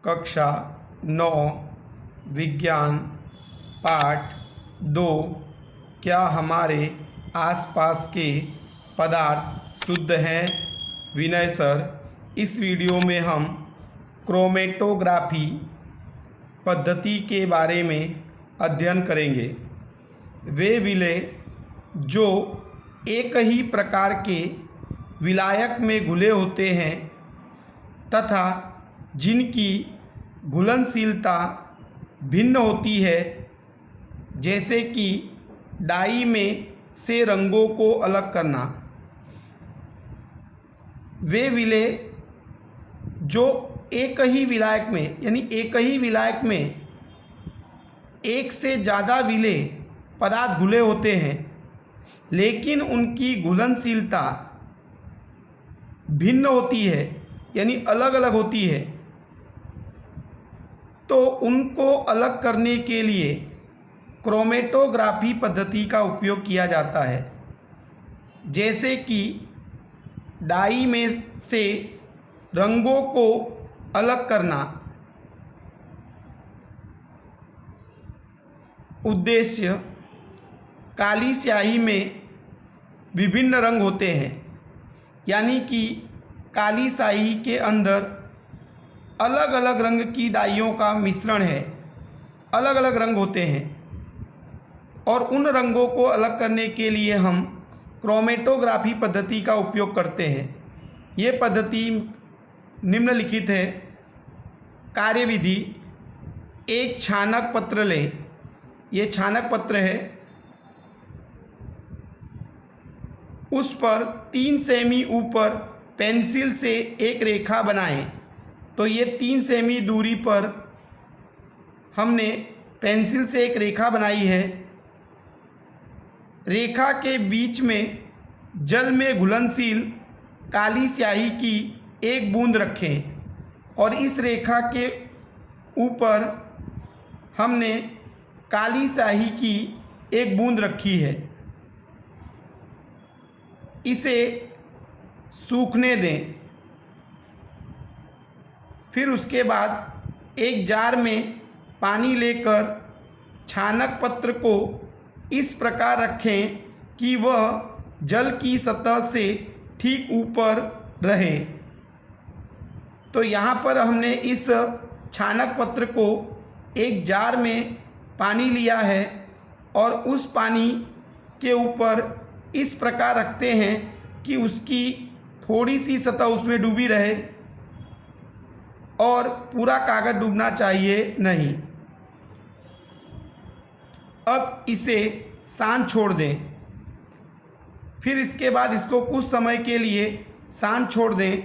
कक्षा 9 विज्ञान पाठ 2। क्या हमारे आसपास के पदार्थ शुद्ध हैं? विनय सर, इस वीडियो में हम क्रोमेटोग्राफी पद्धति के बारे में अध्ययन करेंगे। वे विलेय जो एक ही प्रकार के विलायक में घुले होते हैं तथा जिनकी घुलनशीलता भिन्न होती है, जैसे कि डाई में से रंगों को अलग करना। वे विलेय जो एक ही विलायक में यानी एक ही विलायक में एक से ज़्यादा विलेय पदार्थ घुले होते हैं, लेकिन उनकी घुलनशीलता भिन्न होती है यानी अलग अलग होती है, तो उनको अलग करने के लिए क्रोमेटोग्राफी पद्धति का उपयोग किया जाता है। जैसे कि डाई में से रंगों को अलग करना। उद्देश्य, काली स्याही में विभिन्न रंग होते हैं, यानी कि काली स्याही के अंदर अलग अलग रंग की डाइयों का मिश्रण है, अलग अलग रंग होते हैं, और उन रंगों को अलग करने के लिए हम क्रोमेटोग्राफी पद्धति का उपयोग करते हैं। ये पद्धति निम्नलिखित है। कार्यविधि: एक छानक पत्र लें, ये छानक पत्र है, उस पर 3 सेमी ऊपर पेंसिल से एक रेखा बनाएं। तो ये 3 सेमी दूरी पर हमने पेंसिल से एक रेखा बनाई है। रेखा के बीच में जल में घुलनशील काली स्याही की एक बूंद रखें और इस रेखा के ऊपर हमने काली स्याही की एक बूंद रखी है। इसे सूखने दें। फिर उसके बाद एक जार में पानी लेकर छानक पत्र को इस प्रकार रखें कि वह जल की सतह से ठीक ऊपर रहे। तो यहाँ पर हमने इस छानक पत्र को एक जार में पानी लिया है और उस पानी के ऊपर इस प्रकार रखते हैं कि उसकी थोड़ी सी सतह उसमें डूबी रहे और पूरा कागज डूबना चाहिए नहीं। अब इसे शांत छोड़ दें। फिर इसके बाद इसको कुछ समय के लिए शांत छोड़ दें।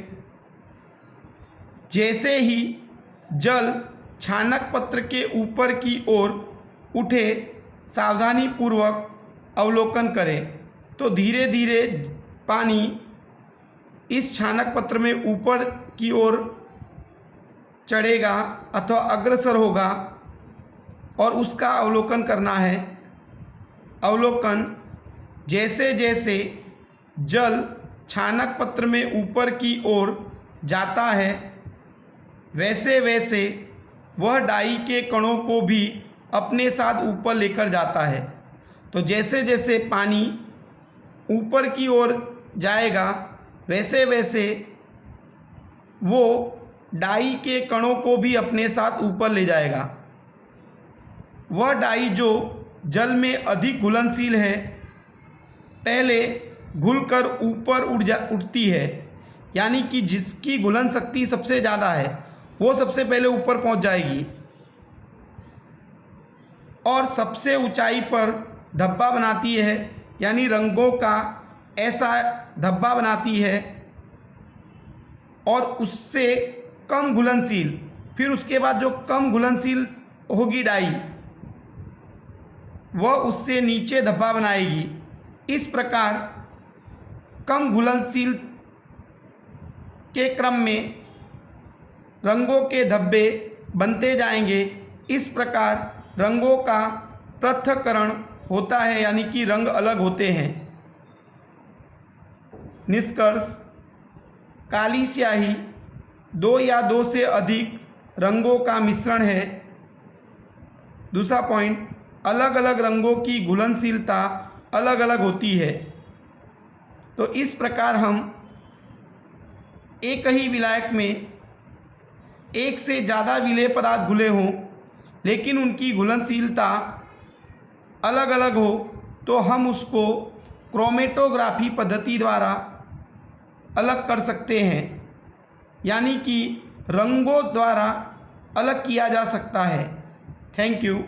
जैसे ही जल छानक पत्र के ऊपर की ओर उठे, सावधानी पूर्वक अवलोकन करें। तो धीरे धीरे पानी इस छानक पत्र में ऊपर की ओर चढ़ेगा अथवा अग्रसर होगा और उसका अवलोकन करना है। अवलोकन: जैसे जैसे जल छानक पत्र में ऊपर की ओर जाता है, वैसे वैसे वह डाई के कणों को भी अपने साथ ऊपर लेकर जाता है। तो जैसे जैसे पानी ऊपर की ओर जाएगा, वैसे वैसे वो डाई के कणों को भी अपने साथ ऊपर ले जाएगा। वह डाई जो जल में अधिक घुलनशील है, पहले घुलकर ऊपर उठती है, यानी कि जिसकी घुलन शक्ति सबसे ज़्यादा है वो सबसे पहले ऊपर पहुंच जाएगी और सबसे ऊंचाई पर धब्बा बनाती है, यानी रंगों का ऐसा धब्बा बनाती है, और उससे कम घुलनशील, फिर उसके बाद जो कम घुलनशील होगी डाई, वह उससे नीचे धब्बा बनाएगी। इस प्रकार कम घुलनशील के क्रम में रंगों के धब्बे बनते जाएंगे। इस प्रकार रंगों का पृथक्करण होता है, यानी कि रंग अलग होते हैं। निष्कर्ष: काली स्याही 2 या 2 से अधिक रंगों का मिश्रण है। दूसरा पॉइंट, अलग अलग रंगों की घुलनशीलता अलग अलग होती है। तो इस प्रकार हम एक ही विलायक में एक से ज़्यादा विलेय पदार्थ घुले हों लेकिन उनकी घुलनशीलता अलग अलग हो तो हम उसको क्रोमेटोग्राफी पद्धति द्वारा अलग कर सकते हैं, यानी कि रंगों द्वारा अलग किया जा सकता है। Thank you.